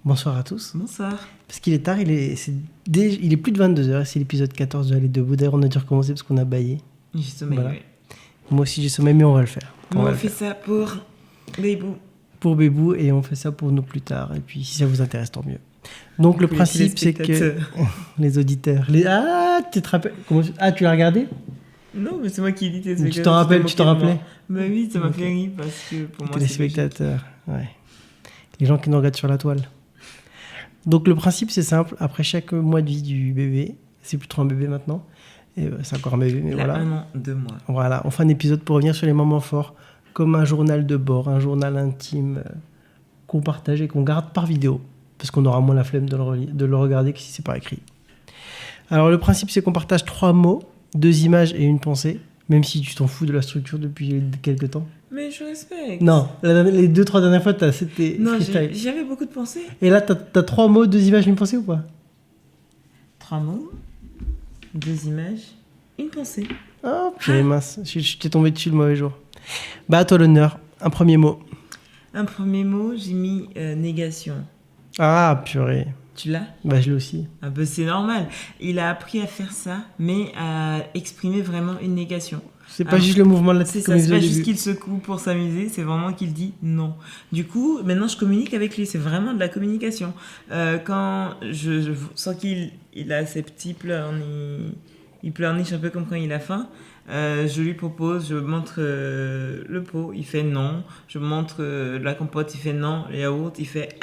Bonsoir à tous. Bonsoir. Parce qu'il est tard, il est plus de 22h, c'est l'épisode 14 de Aller debout. D'ailleurs, on a dû recommencer parce qu'on a baillé. J'ai sommeil, Voilà. oui. Moi aussi, j'ai sommeil, mais on va le faire. On fait ça pour Bébou. Pour Bébou, et on fait ça pour nous plus tard. Et puis, si ça vous intéresse, tant mieux. Donc, le Pour les principe, c'est que téléspectateurs. les auditeurs... Ah, tu te rappelles tu l'as regardé? Non, mais c'est moi qui dis tes Tu t'en rappelles, tu t'en rappelais? Bah oui, ça m'a Ok. fait rire parce que pour moi, Les c'est logique. téléspectateurs, ouais. Les gens qui nous regardent sur la toile. Donc, le principe, c'est simple. Après chaque mois de vie du bébé, c'est plus trop un bébé maintenant, et c'est encore un bébé, mais Il a voilà. 1 an, 2 mois. Voilà, on fait un épisode pour revenir sur les moments forts, comme un journal de bord, un journal intime qu'on partage et qu'on garde par vidéo, parce qu'on aura moins la flemme de le regarder que si c'est par écrit. Alors le principe, c'est qu'on partage 3 mots, 2 images et une pensée, même si tu t'en fous de la structure depuis quelques temps. Mais je respecte. Non, les 2-3 dernières fois, c'était Non, freestyle. j'avais beaucoup de pensées. Et là, t'as 3 mots, 2 images, une pensée ou pas? 3 mots, 2 images, une pensée. Oh, purée mince, je t'ai tombé dessus le mauvais jour. Bah, à toi l'honneur, un premier mot. Un premier mot, j'ai mis négation. Ah, purée. Tu l'as? Bah, je l'ai aussi. Ah bah c'est normal. Il a appris à faire ça, mais à exprimer vraiment une négation. C'est pas juste le mouvement de la C'est tête ça, comme il c'est faisait pas au juste début. qu'il secoue pour s'amuser, c'est vraiment qu'il dit non. Du coup, maintenant je communique avec lui, c'est vraiment de la communication. Quand je sens qu'il a ses petits pleurniches, il pleurniche un peu comme quand il a faim, je lui propose, je montre le pot, il fait non. Je montre la compote, il fait non. Le yaourt, il fait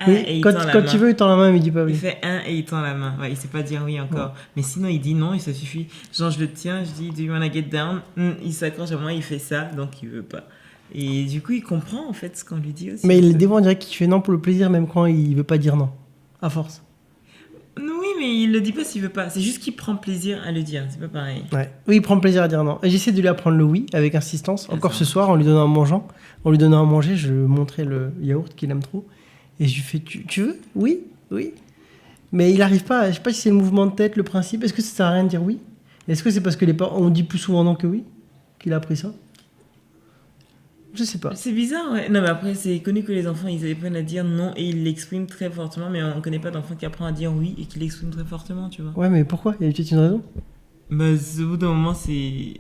Oui, et il quand, tend la quand main. il veut, il tend la main, mais il dit pas oui. Il fait et il tend la main. Ouais, il sait pas dire oui encore. Mais sinon, il dit non et ça suffit. Genre, je le tiens, je dis, do you wanna get down? Il s'accroche à moi, il fait ça, donc il veut pas. Et du coup, il comprend en fait ce qu'on lui dit aussi. Mais des fois, on dirait qu'il fait non pour le plaisir, même quand il veut pas dire non. À force. Oui, mais il le dit pas s'il veut pas. C'est juste qu'il prend plaisir à le dire. C'est pas pareil. Ouais. Oui, il prend plaisir à dire non. Et j'essaie de lui apprendre le oui avec insistance. Encore ça ce soir, en lui donnant à manger, je lui montrais le yaourt qu'il aime trop. Et je lui fais, tu veux? Oui, oui. Mais il arrive pas, je sais pas si c'est le mouvement de tête, le principe. Est-ce que ça sert à rien de dire oui? Est-ce que c'est parce que les parents, on dit plus souvent non que oui qu'il a appris ça? Je sais pas. C'est bizarre, ouais. Non, mais après, c'est connu que les enfants, ils apprennent à dire non et ils l'expriment très fortement. Mais on connaît pas d'enfant qui apprend à dire oui et qui l'exprime très fortement, tu vois. Ouais, mais pourquoi? Il y a peut-être une raison? Bah, au bout d'un moment, c'est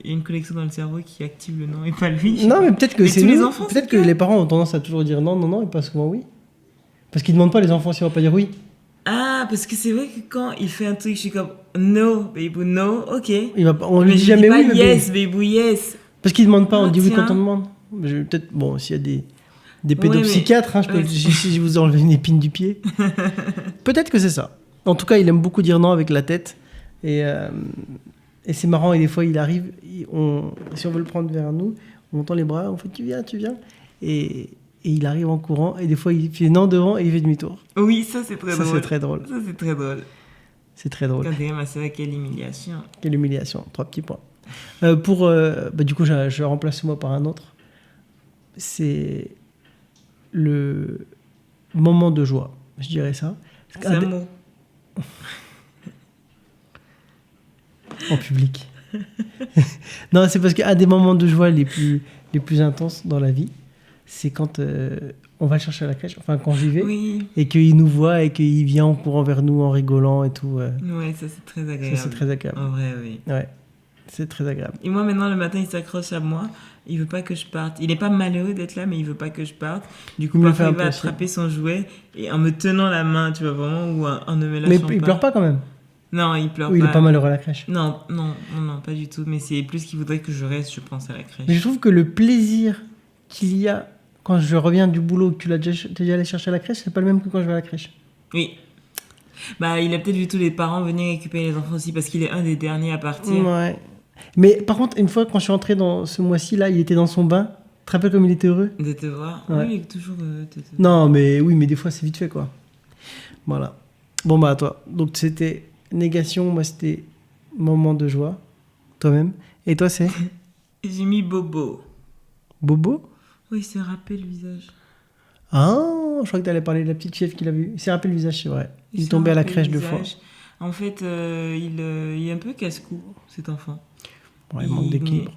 une connexion dans le cerveau qui active le non et pas le oui. je sais Non, pas. mais peut-être que Mais c'est tous les nous. enfants, Peut-être c'est que le cas. les parents ont tendance à toujours dire non, non, non, et pas souvent oui. Parce qu'ils demandent pas les enfants s'ils vont pas dire oui. Ah, parce que c'est vrai que quand il fait un truc, je suis comme no, baby, no, ok. On lui Mais dit je jamais dis pas oui. mais yes, baby, yes. Parce qu'ils demandent pas, on Ah, dit oui tiens. quand on demande. Peut-être, bon, s'il y a des Ouais, pédopsychiatres, mais- je peux ouais. si je vous enlève une épine du pied. Peut-être que c'est ça. En tout cas, il aime beaucoup dire non avec la tête. Et c'est marrant, et des fois, il arrive, si on veut le prendre vers nous, on entend les bras, on fait tu viens. Et il arrive en courant, et des fois, il fait non devant et il fait demi-tour. Oui, ça c'est très Ça, drôle. c'est très drôle. Ça c'est très drôle. C'est très drôle. Regardez, ma sœur, quelle humiliation. Quelle humiliation, 3 petits points. Du coup, je remplace ce mot par un autre. C'est le moment de joie, je dirais ça. C'est un mot. En public. Non, c'est parce qu'un des moments de joie les plus intenses dans la vie, c'est quand on va le chercher à la crèche, enfin quand j'y vais, Oui. et qu'il nous voit et qu'il vient en courant vers nous en rigolant et tout. Ouais, ça c'est très agréable. Ça, c'est très agréable. En vrai, oui. Ouais, c'est très agréable. Et moi, maintenant, le matin, il s'accroche à moi. Il veut pas que je parte. Il est pas malheureux d'être là, mais il veut pas que je parte. Du coup, Il me parfois, fait il va impressionner. attraper son jouet et en me tenant la main, tu vois, vraiment, ou en ne me lâchant Mais pas. il pleure pas quand même. Non, il pleure Ou il pas. est pas malheureux à la crèche. Non, pas du tout. Mais c'est plus qu'il voudrait que je reste, je pense, à la crèche. Mais je trouve que le plaisir qu'il y a quand je reviens du boulot, que t'es déjà allé chercher à la crèche, c'est pas le même que quand je vais à la crèche. Oui. Bah, il a peut-être vu tous les parents venir récupérer les enfants aussi parce qu'il est un des derniers à partir. Ouais. Mais par contre, une fois, quand je suis entré dans ce mois-ci, là, il était dans son bain. Tu te rappelles comme il était heureux? De te voir. Ouais. Oui, il est toujours. Non, mais oui, mais des fois, c'est vite fait, quoi. Voilà. Bon, bah, à toi. Donc, c'était négation, moi, c'était moment de joie. Toi-même. Et toi, c'est J'ai mis Bobo. Bobo? Oui, il s'est râpé le visage. Ah, je crois que t'allais parler de la petite fièvre qu'il a vue. Il s'est rappelé le visage, c'est vrai. Il est s'est tombé à la râpé le crèche 2 fois. visage. En fait, il est un peu casse-cou, cet enfant. Ouais, il manque d'équilibre.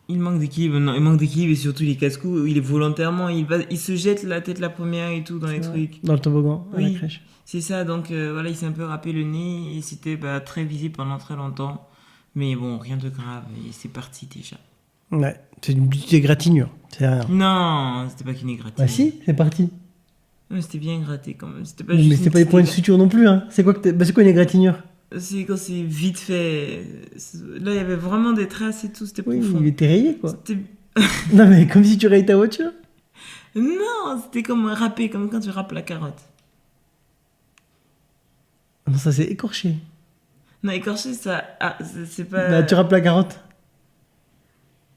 Il manque d'équilibre, non, il manque d'équilibre et surtout les casse-coups, il est volontairement, il se jette la tête la première et tout dans les trucs. Dans le toboggan, à la Oui, crèche. c'est ça, donc voilà, il s'est un peu râpé le nez et c'était très visible pendant très longtemps. Mais bon, rien de grave, et c'est parti déjà. Ouais, c'est une petite égratignure, c'est rien. Non, c'était pas qu'une égratignure. Bah si, c'est parti. Ouais, c'était bien gratté quand même. C'était pas Mais juste c'est une pas des petite points de suture non plus, hein. C'est quoi, c'est quoi une égratignure? C'est quand c'est vite fait. Là, il y avait vraiment des traces et tout, c'était Oui, profond. il était rayé, quoi. C'était... Non, mais comme si tu rayais ta voiture. Non, c'était comme râpé, comme quand tu râpes la carotte. Non, ça c'est écorché. Non, écorché, ça... Ah, c'est pas... Bah, tu râpes la carotte.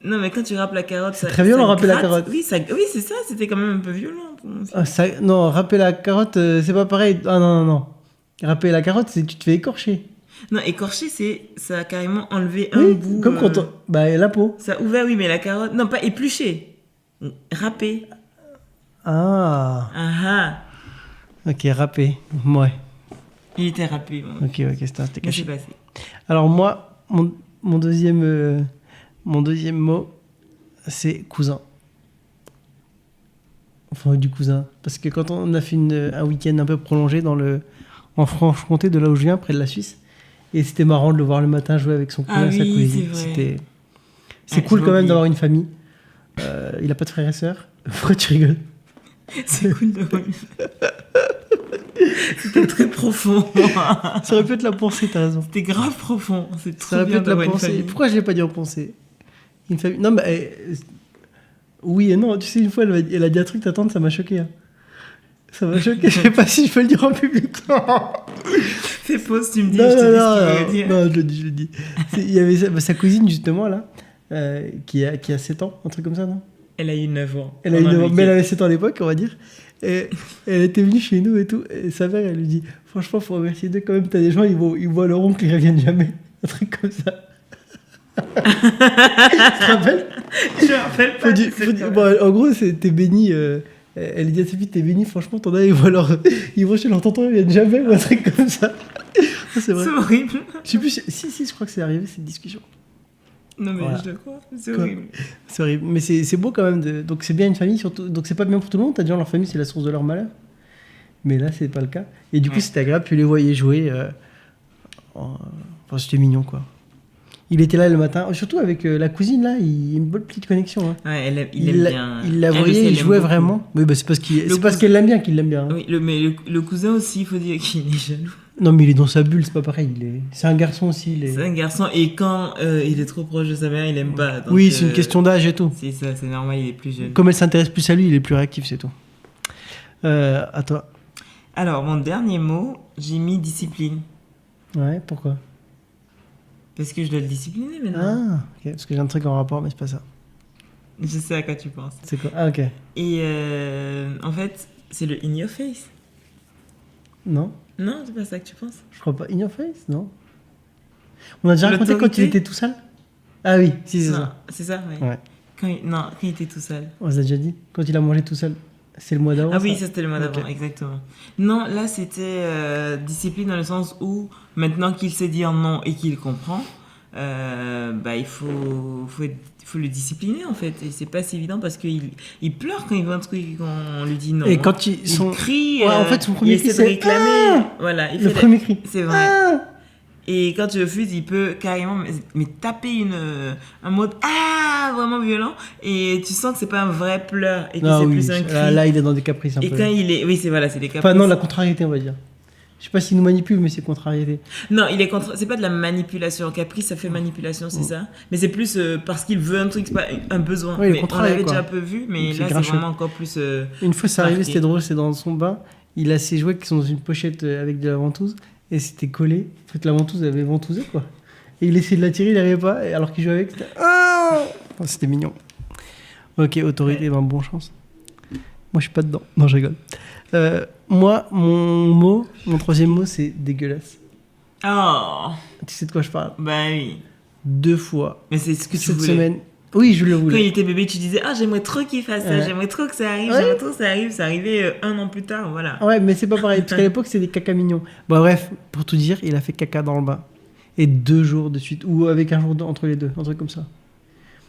Non, mais quand tu râpes la carotte, C'est très violent, ça râper la gratte. carotte. Oui, oui, c'est ça, c'était quand même un peu violent pour moi aussi. Ah, non, râper la carotte, c'est pas pareil. Ah non, non, non. Râper la carotte, c'est tu te fais écorcher. Non, écorché, c'est... Ça a carrément enlevé Oui, un bout... comme quand on... Bah, la peau. Ça a ouvert, oui, mais la carotte... Non, pas épluché. Râpé. Ah. Ah ah. Ok, râpé. Ouais. Il était râpé. Bon. Ok, c'était C'est caché. passé. Alors moi, mon deuxième mot, c'est cousin. Enfin, du cousin. Parce que quand on a fait un week-end un peu prolongé en Franche-Comté, de là où je viens, près de la Suisse, et c'était marrant de le voir le matin jouer avec son cousin et sa cousine. c'est vrai. C'est cool quand même d'avoir une famille. Il a pas de frères et sœurs. Pourquoi tu rigoles? C'est cool d'avoir une... C'était très profond. Ça aurait pu être la pensée, t'as raison. C'était grave profond. C'est trop Ça aurait pu bien être la d'avoir une pensée. famille. Pourquoi je l'ai pas dit en pensée? Une famille. Non, mais oui et non. Tu sais, une fois, elle a dit un truc, ta tante, ça m'a choqué. Hein. Ça m'a choqué. Je sais pas si je peux le dire en public. Fais pause, tu me dis, Non, je te dis non, ce qu'il veut dire. non, je le dis. Il y avait sa cousine, justement, là, qui a 7 ans, un truc comme ça, non? Elle a eu 9 ans. Elle a eu 9 ans, mais elle avait 7 ans à l'époque, on va dire. Et elle était venue chez nous et tout. Et sa mère, elle lui dit: franchement, faut remercier Dieu quand même. T'as des gens, ils voient leur oncle, ils reviennent jamais. Un truc comme ça. Tu te rappelles? Je me rappelle pas. Bon, en gros, t'es béni. Elle dit à sa fille: t'es béni, franchement, t'en as, ils vont chez leur tonton, ils viennent jamais. Ou un truc comme ça. C'est vrai. C'est horrible. Je sais plus. Si, je crois que c'est arrivé cette discussion. Non, mais Voilà. je le crois. C'est horrible. C'est horrible. Mais c'est beau quand même. Donc c'est bien une famille, surtout. Donc c'est pas bien pour tout le monde. T'as dit, leur famille, c'est la source de leur malheur. Mais là, c'est pas le cas. Et du coup, c'était agréable. Tu les voyais jouer. Enfin, c'était mignon, quoi. Il était là le matin. Surtout avec la cousine, là. Il y a une bonne petite connexion. Hein. Ouais, il aime bien. Il la Elle voyait, aussi, elle il aime jouait beaucoup. vraiment. Oui, bah, c'est parce qu'elle l'aime bien qu'il l'aime bien. Hein. Oui, mais le cousin aussi, il faut dire qu'il est jaloux. Non, mais il est dans sa bulle, c'est pas pareil. C'est un garçon aussi. C'est un garçon, et quand il est trop proche de sa mère, il aime pas. Donc, oui, c'est une question d'âge et tout. C'est ça, c'est normal, il est plus jeune. Comme elle s'intéresse plus à lui, il est plus réactif, c'est tout. À toi. Alors, mon dernier mot, j'ai mis discipline. Ouais, pourquoi? Parce que je dois le discipliner maintenant. Ah, ok, parce que j'ai un truc en rapport, mais c'est pas ça. Je sais à quoi tu penses. C'est quoi? Ah, ok. Et en fait, c'est le in your face. Non, Non, c'est pas ça que tu penses. je crois pas. In your face, non. On a déjà raconté quand il L'autorité. était tout seul? Ah oui, si, c'est Non, ça. c'est ça, ouais. Ouais. Quand il était tout seul. On vous a déjà dit? Quand il a mangé tout seul. C'est le mois d'avant. Ah oui, ça c'était le mois d'avant, Ok. exactement. Non, là c'était discipline dans le sens où maintenant qu'il sait dire non et qu'il comprend, il faut le discipliner en fait. Et c'est pas si évident parce qu'il pleure quand il voit un truc et qu'on lui dit non. Et quand il crie, Ouais, en fait, son premier il cri, essaie de c'est réclamer. Ah Voilà, il le fait premier cri. C'est vrai. Ah Et quand tu refuses, il peut carrément mais taper un mode vraiment violent et tu sens que c'est pas un vrai pleur et que Non, c'est oui, plus un cri. là, il est dans des caprices un Et peu. quand il est, oui, c'est des caprices. Enfin, non, la contrariété, on va dire. Je sais pas s'il nous manipule, mais c'est contrariété. Non, c'est pas de la manipulation. Caprice, ça fait manipulation, c'est ça. Mais c'est plus parce qu'il veut un truc, c'est pas un besoin. Oui, le mais on contraire, l'avait quoi. déjà un peu vu, mais C'est là, c'est grincheux. vraiment encore plus. Une fois, c'est arrivé, marqué. c'était drôle, c'est dans son bain. Il a ses jouets qui sont dans une pochette avec de la ventouse et c'était collé. En fait, la ventouse avait ventousé, quoi. Et il essayait de la tirer, il n'arrivait pas. Et alors qu'il jouait avec, c'était Oh, c'était mignon. Ok, autorité, ben, bonne chance. Moi, je suis pas dedans. Non, je rigole. Moi, mon troisième mot, c'est dégueulasse. Oh, Tu sais de quoi je parle? bah oui. 2 fois Mais c'est ce que tu cette voulais. semaine. Oui, je le Quand il voulais. était bébé, tu disais j'aimerais trop qu'il fasse ça, Ouais. j'aimerais trop que ça arrive, Ouais. j'aimerais trop que ça arrive. Ça arrivait 1 an plus tard, voilà. Ouais, mais c'est pas pareil. Parce qu'à l'époque, c'était des caca mignons. Bon, bref, pour tout dire, il a fait caca dans le bain. Et 2 jours de suite. Ou avec un jour entre les deux. Un truc comme ça.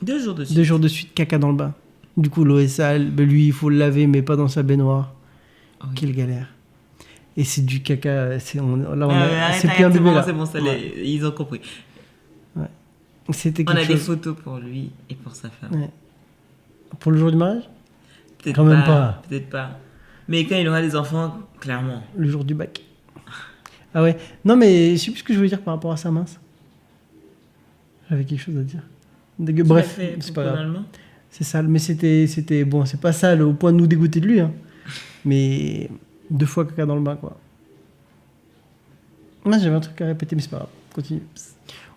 2 jours de suite. 2 jours de suite, caca dans le bain. Du coup, l'eau est sale. Ben, lui, il faut le laver, mais pas dans sa baignoire. Oh, oui. Quelle galère. Et c'est du caca. C'est Arrête, plus un bébé, là. c'est bon, Ouais. ils ont compris. C'était On a quelque des chose. photos pour lui et pour sa femme. Ouais. Pour le jour du mariage? Peut-être Quand même pas. Peut-être pas. Mais quand il aura des enfants, clairement. Le jour du bac. Ah ouais. Non, mais je sais plus ce que je voulais dire par rapport à ça, mince. J'avais quelque chose à dire. Bref, c'est pas grave. C'est sale, mais c'était bon, c'est pas sale au point de nous dégoûter de lui, hein. Mais 2 fois caca dans le bain, quoi. Moi, j'avais un truc à répéter, mais c'est pas grave. Continue.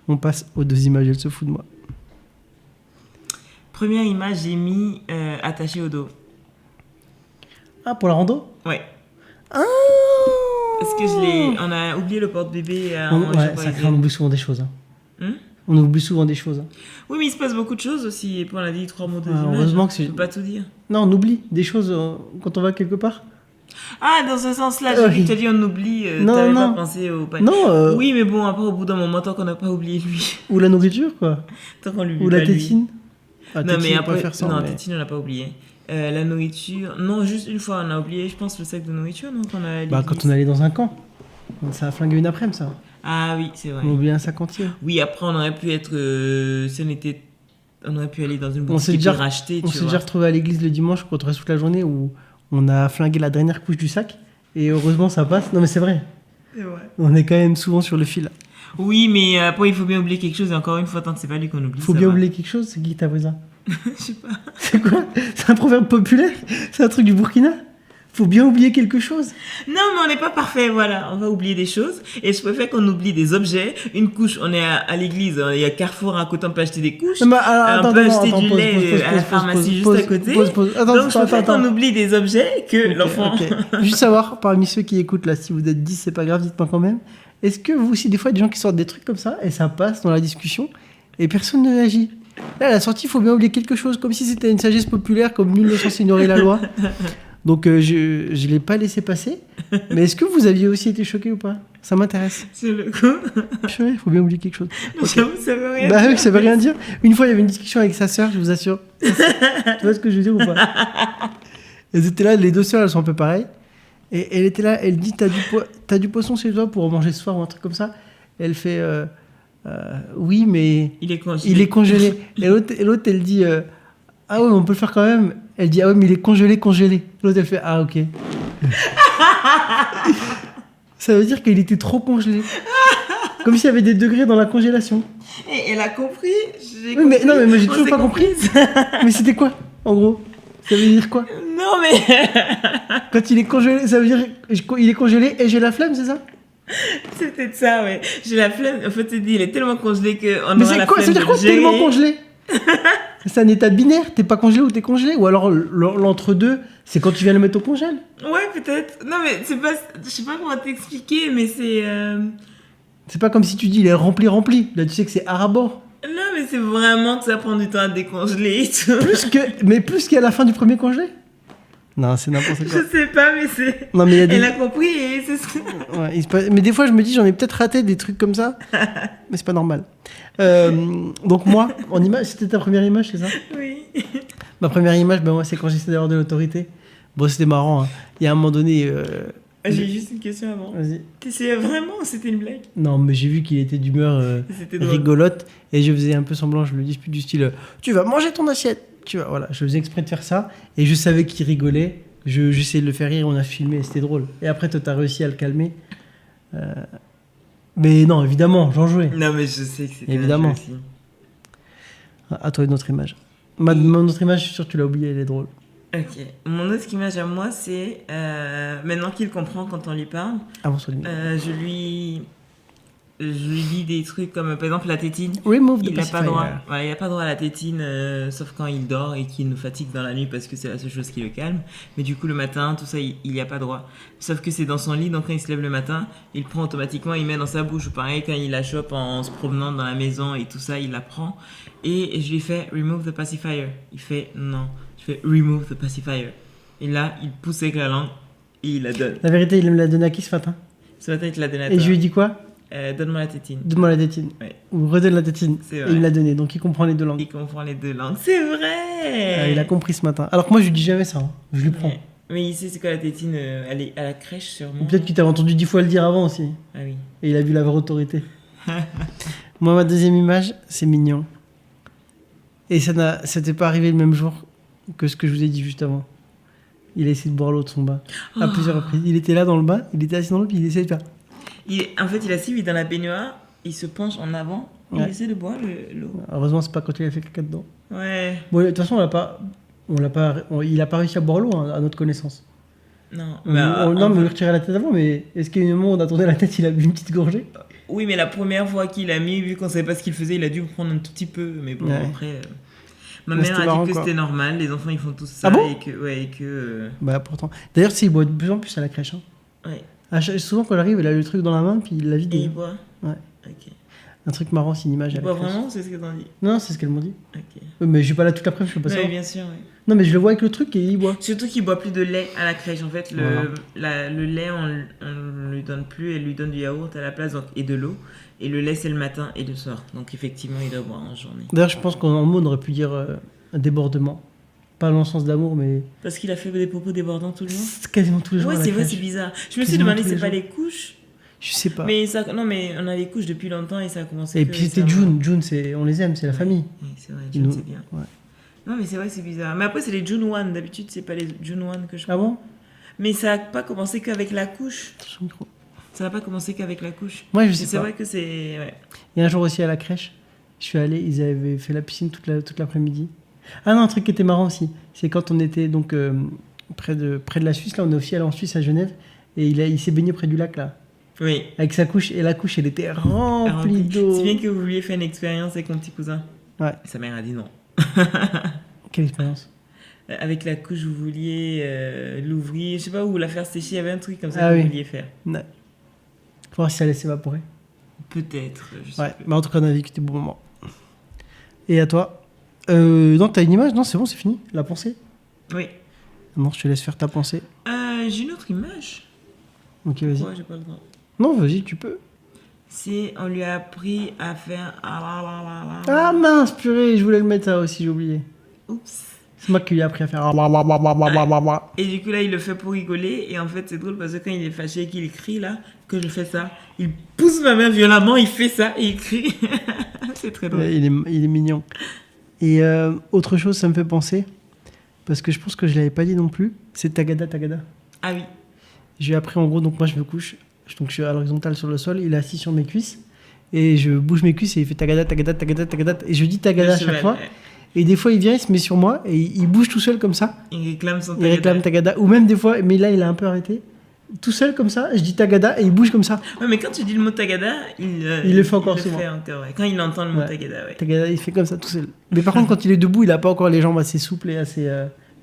On passe aux 2 images, elle se fout de moi. Première image, j'ai mis attaché au dos. Ah, pour la rando? Ouais. Ah. Parce que on a oublié le porte-bébé. Ouais, ça craint, on oublie souvent des choses. Hein. On oublie souvent des choses. Hein. Oui, mais il se passe beaucoup de choses aussi. Et puis on a dit 3 mots de heureusement que c'est... Je peux pas tout dire. Non, on oublie des choses quand on va quelque part. Ah, dans ce sens-là, j'ai vu que tu as dit on oublie. T'avais pas pensé au panier. Non. Oui, mais bon, après, au bout d'un moment, tant qu'on n'a pas oublié lui. Ou la nourriture, quoi. Tant qu'on lui Ou la tétine. Ah, non, mais après, faire ça, non, mais... tétine, on n'a pas oublié. La nourriture, non, juste une fois, on a oublié, je pense, le sac de nourriture, non, qu'on a. Quand on allait dans un camp, ça a flingué une après-midi, ça. Ah oui, c'est vrai. On a oublié un sac entier. Oui, après, on aurait pu être, on aurait pu aller dans une boutique et puis racheter. On s'est déjà retrouvé à l'église le dimanche quand on reste toute la journée où on a flingué la dernière couche du sac et heureusement ça passe. Non mais c'est vrai. C'est vrai. On est quand même souvent sur le fil. Oui, mais après il faut bien oublier quelque chose et encore une fois, tant que c'est pas lui qu'on oublie. Faut bien oublier quelque chose, c'est qui t'a appris ça? Je sais pas. C'est quoi? C'est un proverbe populaire? C'est un truc du Burkina? Faut bien oublier quelque chose. Non, mais on n'est pas parfait, voilà. On va oublier des choses. Et je préfère qu'on oublie des objets. Une couche, on est à l'église, il y a Carrefour à côté, on peut acheter des couches. Non, on peut acheter du lait à la pharmacie juste à côté. Donc je préfère qu'on oublie des objets que l'enfant. Okay. Juste savoir, parmi ceux qui écoutent là, si vous êtes 10, c'est pas grave, dites-moi quand même. Est-ce que vous aussi, des fois, il y a des gens qui sortent des trucs comme ça et ça passe dans la discussion et personne ne réagit? Là, à la sortie, il faut bien oublier quelque chose, comme si c'était une sagesse populaire, comme nul ne censé ignorer la loi. Donc je ne l'ai pas laissé passer. Mais est-ce que vous aviez aussi été choqué ou pas? Ça m'intéresse. C'est le coup. Il faut bien oublier quelque chose. Okay. Ça veut rien dire. Bah oui, ça veut rien dire. Une fois, il y avait une discussion avec sa sœur, je vous assure. Tu vois ce que je veux dire ou pas? Elles étaient là, les 2 sœurs, elles sont un peu pareilles. Et elle était là, elle dit, t'as du poisson chez toi pour manger ce soir ou un truc comme ça? Et elle fait, oui, mais... Il est congelé. Et l'autre, elle dit... ah ouais, on peut le faire quand même. Elle dit, ah ouais, mais il est congelé. L'autre, elle fait, ah ok. Ça veut dire qu'il était trop congelé. Comme s'il y avait des degrés dans la congélation. Et elle a compris. Oui, mais non, mais moi j'ai toujours pas compris. Mais c'était quoi, en gros? Ça veut dire quoi? Non, mais... Quand il est congelé, ça veut dire il est congelé et j'ai la flemme, c'est ça? C'est peut-être ça, ouais. J'ai la flemme. En fait, il est tellement congelé qu'on mais aura la flemme. Mais c'est quoi? Ça veut dire quoi, tellement congelé? C'est un état binaire, t'es pas congelé ou t'es congelé? Ou alors l'entre-deux, c'est quand tu viens le mettre au congèle? Ouais, peut-être. Non, mais c'est pas... Je sais pas comment t'expliquer, mais c'est... C'est pas comme si tu dis il est rempli. Là, tu sais que c'est à rabord. Non, mais c'est vraiment que ça prend du temps à décongeler et tout. Plus qu'à la fin du premier congelé? Non, c'est n'importe quoi. Je sais pas, mais c'est... Non, mais Elle a compris et c'est ce que... Ouais, mais des fois, je me dis, j'en ai peut-être raté des trucs comme ça. Mais c'est pas normal. Donc moi, en image, c'était ta première image, c'est ça? Oui. Ma première image, moi, c'est quand j'essaie d'avoir de l'autorité. Bon, c'était marrant. Hein. Il y a un moment donné... J'ai juste une question avant. Vas-y. T'essayais vraiment ou c'était une blague? Non, mais j'ai vu qu'il était d'humeur rigolote. Et je faisais un peu semblant, je le dispute du style, tu vas manger ton assiette. Voilà, je faisais exprès de faire ça et je savais qu'il rigolait. J'essayais de le faire rire, on a filmé et c'était drôle. Et après, toi, t'as réussi à le calmer. Mais non, évidemment, j'en jouais. Non, mais je sais que c'était évidemment. un jeu aussi. À toi, une autre image. Mon autre image, je suis sûr que tu l'as oubliée, elle est drôle. Ok. Mon autre image à moi, c'est maintenant qu'il comprend quand on lui parle. Je lui dis des trucs comme par exemple la tétine. Il n'a pas droit. Voilà, il n'a pas droit à la tétine, sauf quand il dort et qu'il nous fatigue dans la nuit parce que c'est la seule chose qui le calme. Mais du coup le matin, tout ça, il n'y a pas droit. Sauf que c'est dans son lit, donc quand il se lève le matin, il prend automatiquement, il met dans sa bouche. Ou pareil, quand il la chope en se promenant dans la maison et tout ça, il la prend. Et je lui fais remove the pacifier. Il fait non. Je fais remove the pacifier. Et là, il pousse avec la langue et il la donne. La vérité, il me l'a donné à qui ce matin? Ce matin, il te l'a donné à toi. Et je lui ai dit quoi? Donne-moi la tétine. Donne-moi la tétine. Ouais. Ou redonne la tétine. C'est Et vrai. il me l'a donné, donc il comprend les deux langues. Il comprend les deux langues. C'est vrai. Il a compris ce matin. Alors que moi, je lui dis jamais ça. Hein. Je lui prends. Ouais. Mais il sait c'est quoi la tétine. Elle est à la crèche sûrement. Ou peut-être qu'il t'avait entendu 10 fois le dire avant aussi. Ah oui. Et il a vu la vraie autorité. Moi, ma deuxième image, c'est mignon. Et c'était pas arrivé le même jour que ce que je vous ai dit juste avant. Il a essayé de boire l'eau de son bain. À plusieurs reprises. Il était là dans le bain, il était assis dans l'eau, puis il essayait de faire. En fait, il a assis dans la baignoire, il se penche en avant, il Ouais. essaie de boire l'eau. Heureusement, c'est pas quand il a fait caca dedans. Ouais. Bon, de toute façon, il a pas réussi à boire l'eau, hein, à notre connaissance. Non. Non, mais on lui retirait la tête avant, mais est-ce qu'il y a un moment où on a tourné la tête, il a bu une petite gorgée? Oui, mais la première fois qu'il a mis, vu qu'on savait pas ce qu'il faisait, il a dû prendre un tout petit peu. Mais bon, Ouais. après. Ma Mais mère c'était a marrant, dit que quoi. c'était normal, les enfants ils font tous ça. Ah bon et que. Bah, pourtant. D'ailleurs, il boit de plus en plus à la crèche. Hein. Ouais. Souvent, quand j'arrive, il a le truc dans la main, puis il l'a Et vidé. il boit. Ouais. Ok. Un truc marrant, c'est une image à Il la boit crèche. vraiment, c'est ce que t'en dis. Non, c'est ce qu'elles m'ont dit. Ok. Mais je suis pas là toute l'après-midi, je peux pas Ouais, savoir. bien sûr, ouais. Non, mais je le vois avec le truc et il boit. Surtout qu'il boit plus de lait à la crèche. En fait, le lait, on lui donne plus, elle lui donne du yaourt à la place donc, et de l'eau. Et le lait, c'est le matin et le soir. Donc, effectivement, il doit boire en journée. D'ailleurs, je pense qu'en mot, on aurait pu dire un débordement. Pas dans le sens d'amour, mais Parce qu'il a fait des propos débordants tout le long. c'est quasiment tous les jours. Ouais, à la c'est vrai, crèche. c'est bizarre. Je me suis Quasiment demandé, tous c'est les pas jours. les couches. Je sais pas. Mais ça, non, mais on a les couches depuis longtemps et ça a commencé. Et que puis c'était récemment. June, on les aime, c'est la famille. Oui, c'est vrai, Ils June, nous- c'est bien. Ouais. Non, mais c'est vrai, c'est bizarre. Mais après, c'est les June 1. D'habitude, c'est pas les June 1 que je Ah bon? Mais ça n'a pas commencé qu'avec la couche. Attention au micro. Ça n'a pas commencé qu'avec la couche. Moi, je Et sais c'est pas. vrai que c'est. Ouais. Il y a un jour aussi à la crèche, je suis allé, ils avaient fait la piscine toute l'après-midi. Ah non, un truc qui était marrant aussi, c'est quand on était donc près de la Suisse, là, on est aussi allé en Suisse à Genève, et il s'est baigné près du lac là, Oui. avec sa couche, et la couche elle était remplie d'eau. Si bien que vous vouliez faire une expérience avec mon petit cousin. Ouais. Sa mère a dit non. Quelle expérience. Avec la couche, vous vouliez l'ouvrir, je sais pas, ou la faire sécher. Il y avait un truc comme ça Ah que oui. vous vouliez faire. Ouais. Faut voir si ça laisse évaporer. Peut-être. Je sais Ouais, plus. mais en tout cas, on a vécu des bons moments. Et à toi non, t'as une image? Non, c'est bon, c'est fini. La pensée? Oui. Non, je te laisse faire ta pensée. J'ai une autre image. Ok, vas-y. Pourquoi j'ai pas le droit? Non, vas-y, tu peux. C'est, on lui a appris à faire. Ah là là là là. Ah mince, purée, je voulais le mettre ça aussi, j'ai oublié. Oups. C'est moi qui lui ai appris à faire. Et du coup, là, il le fait pour rigoler. Et en fait, c'est drôle parce que quand il est fâché et qu'il crie, là, que je fais ça, il pousse ma main violemment, il fait ça et il crie. C'est très drôle. Ouais, il est mignon. Et autre chose, ça me fait penser, parce que je pense que je l'avais pas dit non plus, c'est Tagada Tagada. Ah oui. J'ai appris en gros, donc moi je me couche, donc je suis à l'horizontale sur le sol, il est assis sur mes cuisses, et je bouge mes cuisses et il fait Tagada Tagada Tagada Tagada, et je dis Tagada Le à chaque cheval, fois, ouais. et des fois il vient, il se met sur moi, et il bouge tout seul comme ça, Il réclame son il réclame Tagada, ou même des fois, mais là il a un peu arrêté, tout seul comme ça, je dis Tagada, et il bouge comme ça. Ouais, mais quand tu dis le mot Tagada, il le fait encore il le souvent. fait encore, ouais. Quand il entend le mot Ouais. Tagada, ouais. Tagada, il fait comme ça tout seul. Mais par contre, quand il est debout, il a pas encore les jambes assez souples et assez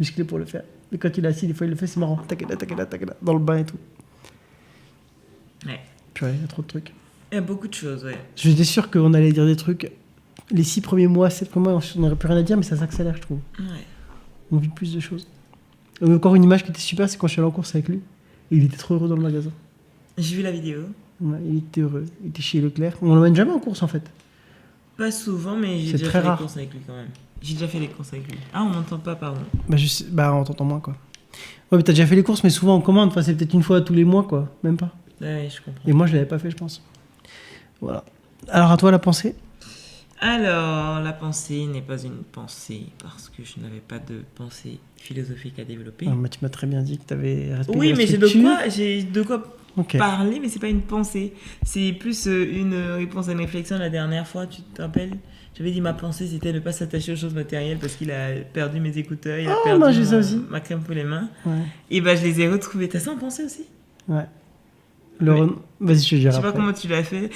musclées pour le faire. Mais quand il est assis, des fois, il le fait, c'est marrant. Tagada, Tagada, Tagada, dans le bain et tout. Ouais. Purée, il y a trop de trucs. Il y a beaucoup de choses, ouais. J'étais sûr qu'on allait dire des trucs. Les 6 premiers mois, 7 premiers mois, on n'aurait plus rien à dire, mais ça s'accélère, je trouve. Ouais. On vit plus de choses. Encore une image qui était super, c'est quand je suis allé en course avec lui. Et il était trop heureux dans le magasin. J'ai vu la vidéo. Ouais, il était heureux. Il était chez Leclerc. On l'emmène jamais en course, en fait. Pas souvent, mais j'ai C'est déjà très fait rare. les courses avec lui quand même. J'ai déjà fait les courses avec lui. Ah, on m'entend pas, pardon. On t'entend moins, quoi. Ouais, mais t'as déjà fait les courses, mais souvent en commande. Enfin, c'est peut-être une fois tous les mois, quoi. Même pas. Ouais, je comprends. Et moi, je l'avais pas fait, je pense. Voilà. Alors, à toi, la pensée? Alors, la pensée n'est pas une pensée parce que je n'avais pas de pensée philosophique à développer. Ah, mais tu m'as très bien dit que t'avais respecté Oui, la mais structure. j'ai de quoi Ok. parler, mais c'est pas une pensée. C'est plus une réponse à une réflexion. La dernière fois, tu te rappelles? J'avais dit ma pensée, c'était de ne pas s'attacher aux choses matérielles parce qu'il a perdu mes écouteurs, il a Oh, perdu moi, j'ai ça aussi. ma crème pour les mains. Ouais. Et ben, je les ai retrouvés. T'as ça en pensée aussi? Ouais. Vas-y, je te Je dirai sais pas après. comment tu l'as fait.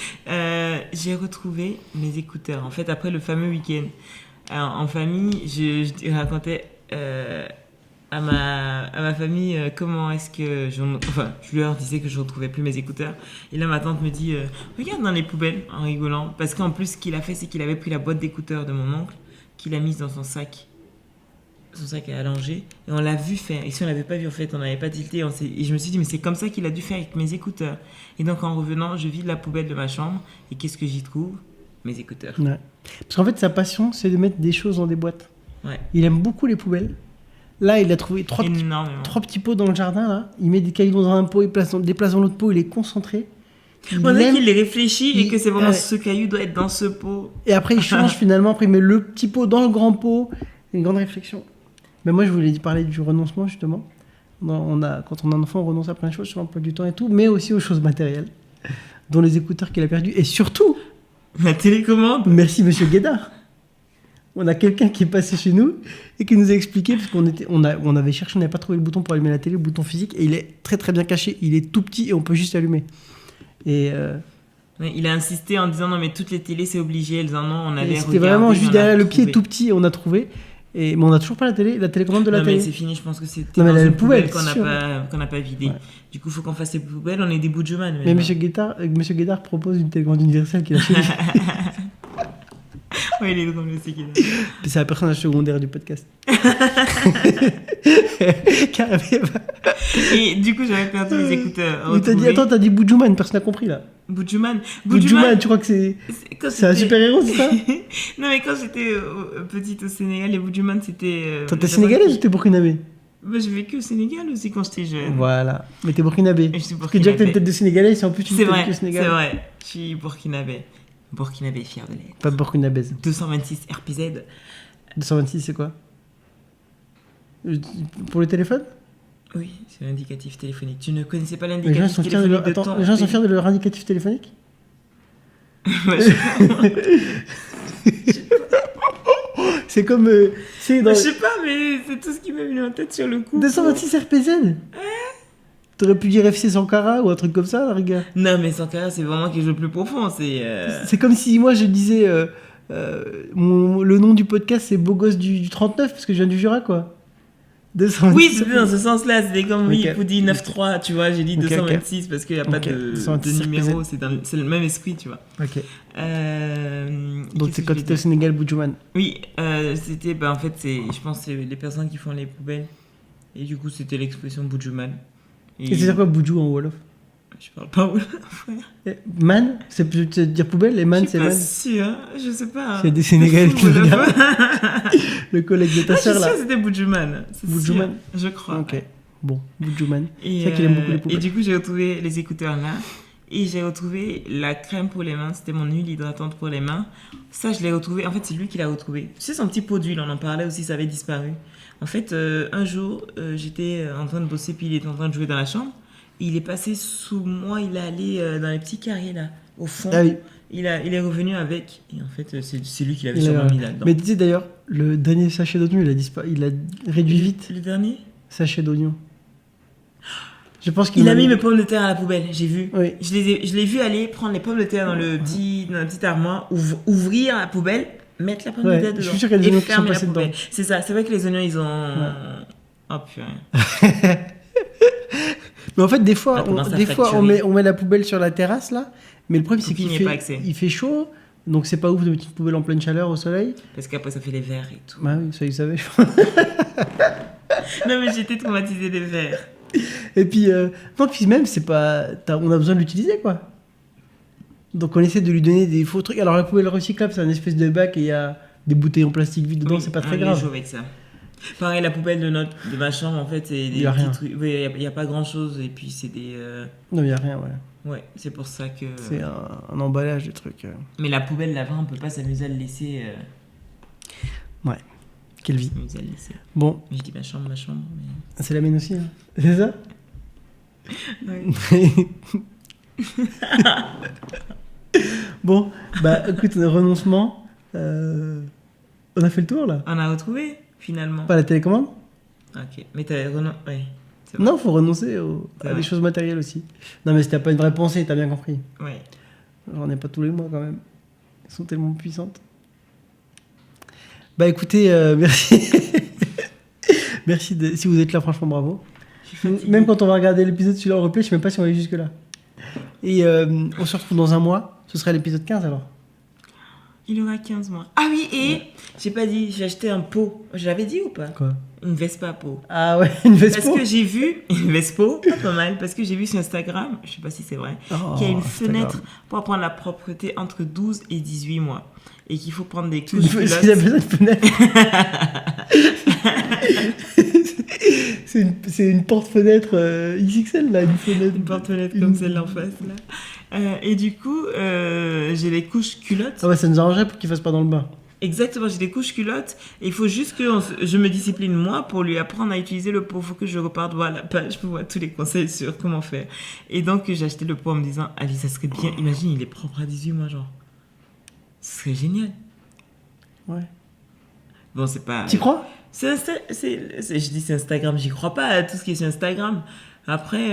J'ai retrouvé mes écouteurs. En fait, après le fameux week-end. Alors, en famille, je racontais à ma famille comment est-ce que je leur disais que je retrouvais plus mes écouteurs. Et là, ma tante me dit regarde dans les poubelles en rigolant. Parce qu'en plus, ce qu'il a fait, c'est qu'il avait pris la boîte d'écouteurs de mon oncle, qu'il a mise dans son sac son sac est allongé et on l'a vu faire. Et si on l'avait pas vu, en fait, on n'avait pas tilté. Et je me suis dit, mais c'est comme ça qu'il a dû faire avec mes écouteurs. Et donc, en revenant, je vide la poubelle de ma chambre. Et qu'est-ce que j'y trouve? Mes écouteurs. Ouais. Parce qu'en fait, sa passion, c'est de mettre des choses dans des boîtes. Ouais. Il aime beaucoup les poubelles. Là, il a trouvé trois petits pots dans le jardin. Là. Il met des cailloux dans un pot, il des places dans l'autre pot, il est concentré. On dirait qu'il les réfléchit et que c'est vraiment ce caillou doit être dans ce pot. Et après, il change finalement. Après, il met le petit pot dans le grand pot. Une grande réflexion. Mais moi, je voulais parler du renoncement, justement. Quand on a un enfant, on renonce à plein de choses sur l'emploi du temps et tout, mais aussi aux choses matérielles, dont les écouteurs qu'il a perdus. Et surtout, la télécommande. Merci, monsieur Guédard. On a quelqu'un qui est passé chez nous et qui nous a expliqué, parce on avait cherché, on n'avait pas trouvé le bouton pour allumer la télé, le bouton physique, et il est très très bien caché. Il est tout petit et on peut juste allumer. Et il a insisté en disant non mais toutes les télés c'est obligé, elles en ont, on avait c'était vraiment juste derrière le pied, tout petit, on a trouvé. Mais on n'a toujours pas la télécommande de la télé. Non mais c'est fini, je pense que c'est dans une poubelle qu'on n'a pas vidée. Ouais. Du coup il faut qu'on fasse les poubelles, on est des Bujuman. Mais monsieur Guettard propose une télécommande universelle qu'il a chez lui. Oui, il est drôle aussi Guettard. C'est un personnage secondaire du podcast. Et du coup j'avais perdu mes écouteurs. T'as dit Bujuman, personne n'a compris là. Bujuman, tu crois que c'est un super-héros, c'est ça? Non, mais quand j'étais petite au Sénégal, les Bujuman, c'était... T'es sénégalaise ou t'es burkinabé? Bah, j'ai vécu au Sénégal aussi quand j'étais jeune. Voilà, mais t'es burkinabé. Je suis burkinabé. Parce que déjà que t'as une tête de sénégalais, c'est en plus une tête de sénégalais. C'est vrai, je suis burkinabé. Burkinabé, fier de l'être. Pas burkinabèse. 226 RPZ. 226, c'est quoi? Pour le téléphone? Oui, c'est l'indicatif téléphonique. Tu ne connaissais pas l'indicatif téléphonique de ton... Les gens sont fiers de leur indicatif téléphonique? Ouais, je sais pas. C'est comme... Je sais pas, mais c'est tout ce qui m'est venu en tête sur le coup. 226 RPZ? T'aurais pu dire FC Sankara ou un truc comme ça, la rigueur. Non, mais Sankara, c'est vraiment quelque chose de plus profond. C'est comme si moi, je disais... le nom du podcast, c'est Beau Gosse du 39, parce que je viens du Jura, quoi. 226. Oui, c'était dans ce sens-là. C'était comme il vous dit 9-3, tu vois. J'ai dit 226 parce qu'il n'y a pas de numéro. C'est le même esprit, tu vois. Ok. Donc c'est quand tu étais au Sénégal, Bujuman. Oui, c'était. En fait, je pense que c'est les personnes qui font les poubelles. Et du coup, c'était l'expression Bujuman. Et c'est quoi Buju en Wolof? Je parle pas Wolof, frère. Man, c'est dire poubelle, et man, c'est man. Je suis pas sûre, je sais pas. C'est des Sénégalais qui regardent. Le collègue de ta sœur là. Je suis sûr que c'était Bujuman. Bujuman, je crois. Ok, bon, Bujuman. C'est ça qu'il aime beaucoup les poubelles. Et du coup, j'ai retrouvé les écouteurs là. Et j'ai retrouvé la crème pour les mains. C'était mon huile hydratante pour les mains. Ça, je l'ai retrouvé. En fait, c'est lui qui l'a retrouvé. Tu sais, son petit pot d'huile, on en parlait aussi, ça avait disparu. En fait, un jour, j'étais en train de bosser, puis il était en train de jouer dans la chambre. Il est passé sous moi, il est allé dans les petits carrés là, au fond. Ah oui. Il est revenu avec, et en fait, c'est lui qui l'avait sûrement mis là-dedans. Mais tu sais d'ailleurs, le dernier sachet d'oignon, il a réduit vite. Le dernier sachet d'oignon. Je pense qu'il a mis mes pommes de terre à la poubelle, j'ai vu. Oui. Je l'ai vu aller prendre les pommes de terre dans la petite armoire, ouvrir la poubelle, mettre la pomme de terre dedans. Je suis sûr qu'il y a des oignons qui sont passés dedans. C'est ça, c'est vrai que les oignons, ils ont... Oh purée. Mais en fait, des fois on met la poubelle sur la terrasse là, mais le problème c'est qu'il fait chaud, donc c'est pas ouf de mettre une poubelle en pleine chaleur au soleil. Parce qu'après ça fait les vers et tout. Bah oui, ça vous savez. Non mais j'étais traumatisée des vers. Et puis, non, puis même, on a besoin de l'utiliser, quoi. Donc on essaie de lui donner des faux trucs. Alors la poubelle recyclable, c'est un espèce de bac et il y a des bouteilles en plastique vides dedans, c'est pas très grave. On joue avec ça. Pareil, la poubelle de ma chambre, en fait, c'est des petits trucs. Il n'y a pas grand chose et puis c'est des. Non, il n'y a rien, ouais. Ouais, c'est pour ça que. C'est un emballage de trucs. Mais la poubelle, là-bas, on peut pas s'amuser à le laisser. Ouais. Quelle vie. S'amuser à le laisser. Bon. Je dis ma chambre, mais. C'est la mienne aussi, hein. C'est ça? Ouais. Bon, bah écoute, renoncement. On a fait le tour là. On a retrouvé finalement. Pas la télécommande? Ok, mais t'as renoncé. Ouais. Non, faut renoncer à des choses matérielles aussi. Non, mais c'était pas une vraie pensée, t'as bien compris. Ouais. J'en ai pas tous les mois quand même. Elles sont tellement puissantes. Bah écoutez, merci. Merci si vous êtes là, franchement, bravo. Même quand on va regarder l'épisode sur le replay, je sais même pas si on va aller jusque là. Et on se retrouve dans un mois. Ce sera l'épisode 15 alors. Il aura 15 mois. Ah oui, et j'ai pas dit, j'ai acheté un pot. Je l'avais dit ou pas? Quoi? Une Vespa pot. Ah ouais, une Vespa. Parce que j'ai vu, une Vespo, pas mal, parce que j'ai vu sur Instagram, je sais pas si c'est vrai, qu'il y a une fenêtre pour apprendre la propreté entre 12 et 18 mois. Et qu'il faut prendre des couches culottes. Il a besoin de fenêtre. C'est une porte-fenêtre XXL, là, une fenêtre. Une porte-fenêtre comme celle-là en face, là. Et du coup, j'ai les couches culottes. Ah ouais, ça nous arrangerait pour qu'il fasse pas dans le bain. Exactement, j'ai des couches culottes. Et il faut juste que je me discipline, moi, pour lui apprendre à utiliser le pot. Il faut que je reparte voir la page pour voir tous les conseils sur comment faire. Et donc, j'ai acheté le pot en me disant, allez, ça serait bien. Imagine, il est propre à 18 mois, genre. Ce serait génial. Ouais. Bon, c'est pas... Tu crois? Je dis c'est Instagram, j'y crois pas à tout ce qui est sur Instagram. Après...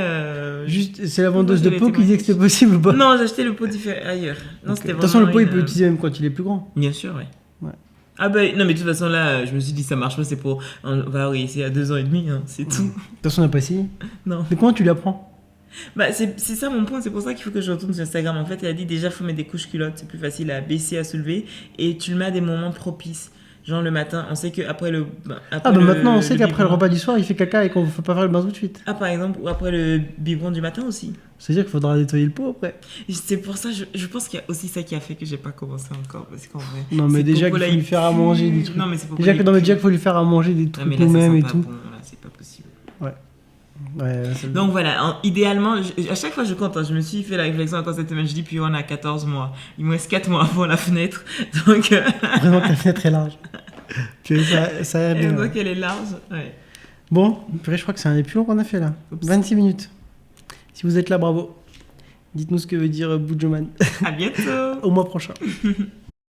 Juste, c'est la vendeuse de pot qui disait que c'était possible ou pas? Non, j'ai acheté le pot ailleurs. Non, Okay. De toute façon, le pot, il peut l'utiliser même quand il est plus grand. Bien sûr, ouais. Ouais. Ah ben, non, mais de toute façon, là, je me suis dit, ça marche pas, c'est pour... On va réessayer à 2 ans et demi, hein, c'est tout. De toute façon, on n'a pas essayé. Non. Mais comment tu l'apprends? Bah, c'est ça mon point, c'est pour ça qu'il faut que je retourne sur Instagram. En fait, elle a dit déjà, il faut mettre des couches culottes, c'est plus facile à baisser, à soulever, et tu le mets à des moments propices. Genre le matin, on sait qu'après le... maintenant, on sait qu'après le repas du soir, il fait caca et qu'on ne peut pas faire le bain tout de suite. Ah, par exemple, ou après le biberon du matin aussi. C'est-à-dire qu'il faudra nettoyer le pot après. Et c'est pour ça, je pense qu'il y a aussi ça qui a fait que j'ai pas commencé encore, parce qu'en vrai... Non, mais déjà qu'il faut lui faire à manger des trucs. Non, mais c'est pour déjà qu'il faut lui faire à manger des trucs nous-mêmes et tout. Bon, là, c'est pas possible. Ouais. Donc voilà, idéalement, à chaque fois je compte, je me suis fait la réflexion encore cette semaine, je dis puis on a 14 mois, il me reste 4 mois avant la fenêtre, donc... Vraiment que la fenêtre est large. Ça a bien. Donc elle est large, ouais. Bon, je crois que c'est un des plus longs qu'on a fait là. Oups. 26 minutes. Si vous êtes là, bravo. Dites-nous ce que veut dire Bujoman. À bientôt. Au mois prochain.